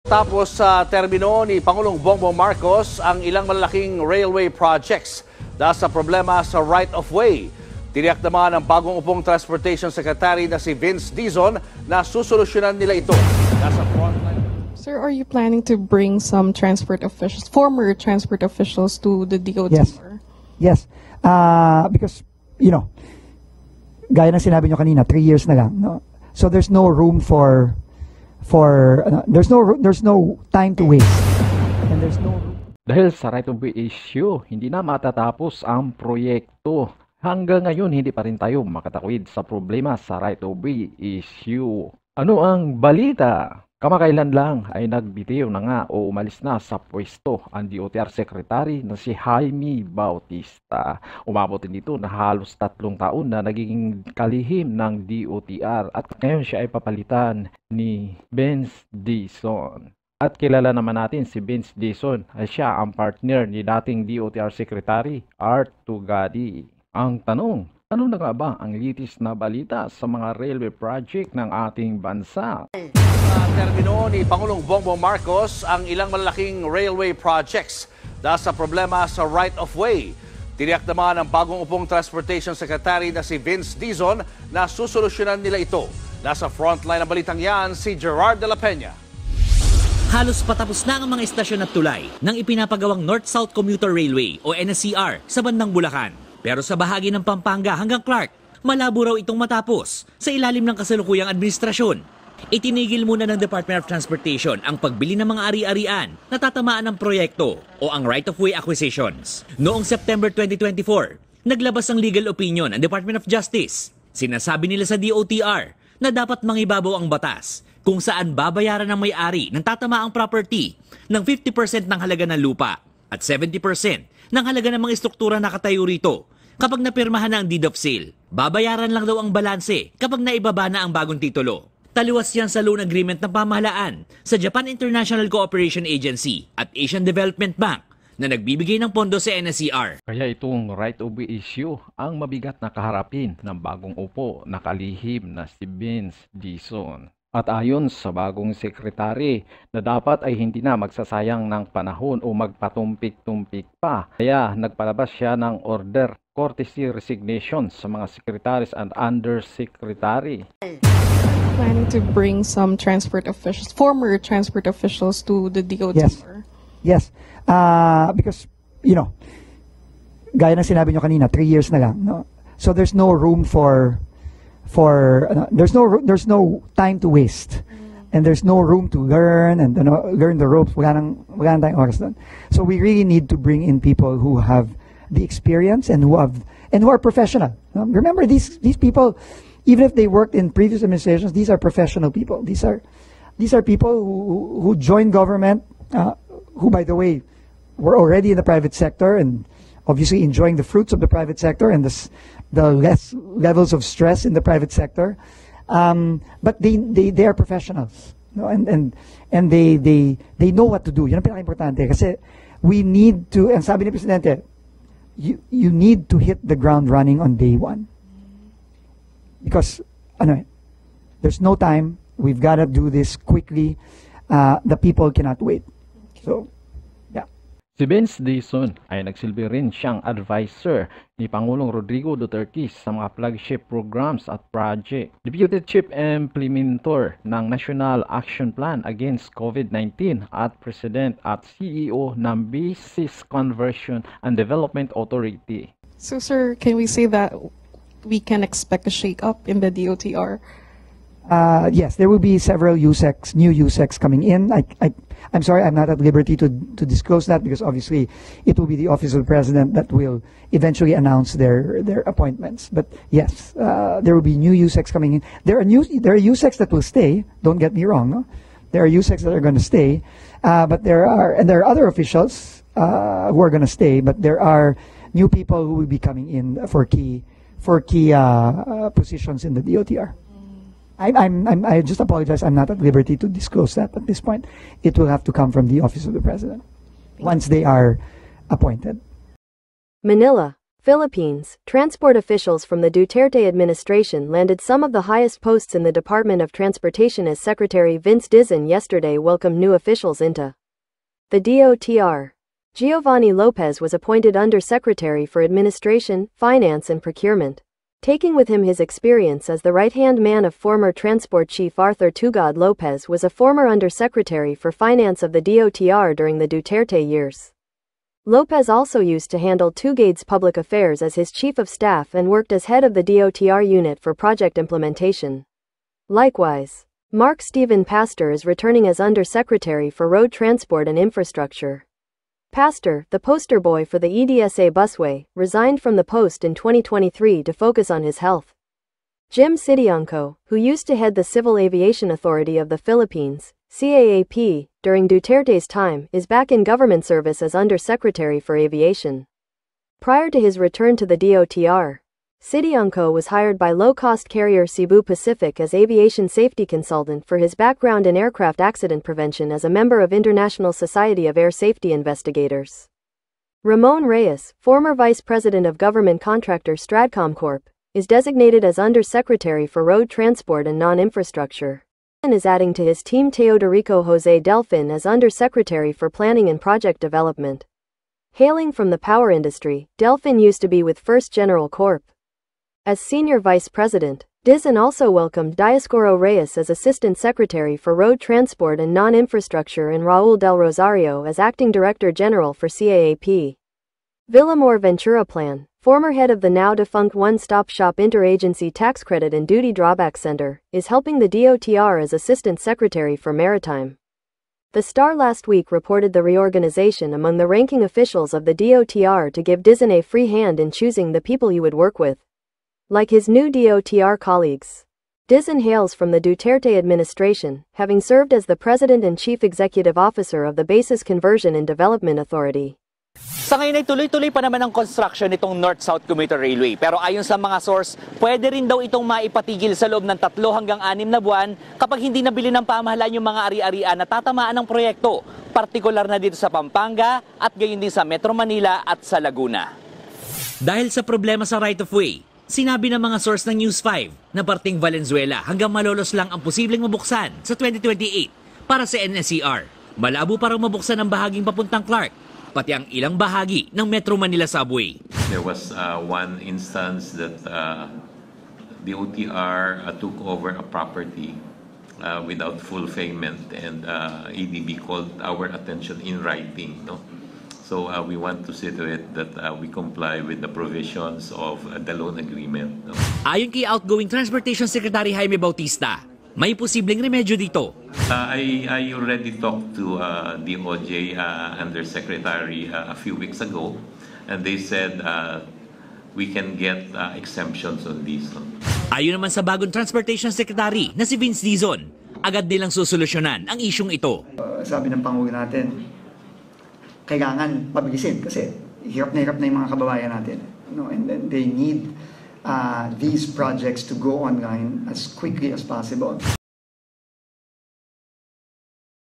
Tapos sa termino ni Pangulong Bongbong Marcos ang ilang malalaking railway projects dahil sa problema sa right-of-way. Tiniyak naman ng bagong upong Transportation Secretary na si Vince Dizon na susolusyonan nila ito. Nasa frontline. Sir, are you planning to bring some transport officials, former transport officials, to the DOT? Yes. Because, gaya ng sinabi nyo kanina, 3 years na lang. No? So there's no room there's no time to waste. And there's no Dahil sa right-of-way issue, hindi na matatapos ang proyekto. Hanggang ngayon, hindi pa rin tayo makatakwid sa problema sa right-of-way issue. Ano ang balita? Kamakailan lang ay nagbitiw na nga o umalis na sa pwesto ang DOTR Secretary na si Jaime Bautista. Umabot dito na halos 3 taon na naging kalihim ng DOTR at ngayon siya ay papalitan ni Vince Dizon. At kilala naman natin si Vince Dizon ay siya ang partner ni dating DOTR Secretary Art Tugadi. Ang tanong, ano na nga ba ang litis na balita sa mga railway project ng ating bansa? Sa termino ni Pangulong Bongbong Marcos ang ilang malalaking railway projects dahil sa problema sa right-of-way. Tiniyak naman ng bagong upong Transportation Secretary na si Vince Dizon na susolusyonan nila ito. Nasa frontline ng balitang yan si Gerard de la Peña. Halos patapos na ang mga istasyon at tulay ng ipinapagawang North-South Commuter Railway o NSCR sa bandang Bulacan. Pero sa bahagi ng Pampanga hanggang Clark, malabo raw itong matapos sa ilalim ng kasalukuyang administrasyon. Itinigil muna ng Department of Transportation ang pagbili ng mga ari-arian na tatamaan ng proyekto o ang right-of-way acquisitions. Noong September 2024, naglabas ang legal opinion ang Department of Justice. Sinasabi nila sa DOTR na dapat mangibabaw ang batas kung saan babayaran ng may-ari ng tatamaang property ng 50% ng halaga ng lupa at 70% ng halaga ng mga istruktura na nakatayo rito. Kapag napirmahan na ang deed of sale, babayaran lang daw ang balanse kapag naibaba na ang bagong titulo. Taliwas yan sa loan agreement ng pamahalaan sa Japan International Cooperation Agency at Asian Development Bank na nagbibigay ng pondo sa NSCR. Kaya itong right-of-way issue ang mabigat na kaharapin ng bagong upo na kalihim na si Vince Dizon. At ayon sa bagong sekretary na dapat ay hindi na magsasayang ng panahon o magpatumpik-tumpik pa. Kaya nagpalabas siya ng order courtesy resignation sa mga secretaries and undersecretary. Planning to bring some transport officials, former transport officials, to the DOT? Yes. Because, gaya ng sinabi nyo kanina, 3 years na lang. No? So there's no room there's no time to waste. And there's no room to learn and learn the ropes. Wala nang tayong oras doon. So we really need to bring in people who have the experience and who are professional. Remember, these people, even if they worked in previous administrations, these are professional people. These are people who joined government, who, by the way, were already in the private sector and obviously enjoying the fruits of the private sector and the less levels of stress in the private sector. But they are professionals, and they know what to do. Yan ang pinaka-importante kasi we need to, and sabi ni Presidente, you need to hit the ground running on day one. Because there's no time. We've got to do this quickly. The people cannot wait. So, yeah. Si Vince Dizon ay nagsilbi rin siyang advisor ni Pangulong Rodrigo Duterte sa mga flagship programs at project. Deputy Chief Implementer ng National Action Plan Against COVID-19 at President at CEO ng Business Conversion and Development Authority. So, sir, can we say that we can expect a shake-up in the DOTR? Yes, there will be several new USECs coming in. I'm sorry, I'm not at liberty to disclose that because obviously it will be the Office of the President that will eventually announce their appointments. But yes, there will be new USECs coming in. There are USECs that will stay. Don't get me wrong. No? There are USECs that are going to stay, but there are other officials who are going to stay. But there are new people who will be coming in for key positions in the DOTR. I just apologize. I'm not at liberty to disclose that at this point. It will have to come from the Office of the President once they are appointed. Manila, Philippines, transport officials from the Duterte administration landed some of the highest posts in the Department of Transportation as Secretary Vince Dizon yesterday welcomed new officials into the DOTR. Giovanni Lopez was appointed Undersecretary for Administration, Finance and Procurement, taking with him his experience as the right-hand man of former Transport Chief Arthur Tugad. Lopez was a former Undersecretary for Finance of the DOTR during the Duterte years. Lopez also used to handle Tugad's public affairs as his chief of staff and worked as head of the DOTR unit for project implementation. Likewise, Mark Stephen Pastor is returning as Undersecretary for Road Transport and Infrastructure. Pastor, the poster boy for the EDSA busway, resigned from the post in 2023 to focus on his health. Jim Sidiangco, who used to head the Civil Aviation Authority of the Philippines, CAAP, during Duterte's time, is back in government service as Undersecretary for Aviation. Prior to his return to the DOTR, Sidiangco was hired by low-cost carrier Cebu Pacific as aviation safety consultant for his background in aircraft accident prevention as a member of International Society of Air Safety Investigators. Ramon Reyes, former Vice President of Government Contractor Stratcom Corp., is designated as Undersecretary for Road Transport and Non-Infrastructure, and is adding to his team Teodorico Jose Delfin as Undersecretary for Planning and Project Development. Hailing from the power industry, Delfin used to be with First General Corp. As Senior Vice President, Dizon also welcomed Dioscoro Reyes as Assistant Secretary for Road Transport and Non-Infrastructure and Raul Del Rosario as Acting Director General for CAAP. Villamor Ventura Plan, former head of the now-defunct One-Stop Shop Interagency Tax Credit and Duty Drawback Center, is helping the DOTR as Assistant Secretary for Maritime. The Star last week reported the reorganization among the ranking officials of the DOTR to give Dizon a free hand in choosing the people you would work with. Like his new DOTR colleagues, Dizon hails from the Duterte administration, having served as the President and Chief Executive Officer of the Basis Conversion and Development Authority. Sa ngayon ay tuloy-tuloy pa naman ang construction nitong North-South Commuter Railway. Pero ayon sa mga source, pwede rin daw itong maipatigil sa loob ng 3 hanggang 6 na buwan kapag hindi nabili ng pamahalaan yung mga ari-arian na tatamaan ng proyekto, partikular na dito sa Pampanga at gayon din sa Metro Manila at sa Laguna. Dahil sa problema sa right-of-way, sinabi ng mga source ng News 5 na parting Valenzuela hanggang Malolos lang ang posibleng mabuksan sa 2028 para sa NSER. Malabo pa raw mabuksan ang bahaging papuntang Clark, pati ang ilang bahagi ng Metro Manila subway. There was one instance that the OTR took over a property without full payment, and ADB called our attention in writing. No? So we want to see to it that we comply with the provisions of the loan agreement. No? Ayon kay outgoing Transportation Secretary Jaime Bautista, may posibleng remedyo dito. I already talked to the DOJ Undersecretary a few weeks ago, and they said we can get exemptions on this. No? Ayon naman sa bagong Transportation Secretary na si Vince Dizon, agad nilang susolusyonan ang isyong ito. Sabi ng Pangulo natin, kailangan pabilisin kasi hirap na yung mga kababayan natin. No? And then they need these projects to go online as quickly as possible.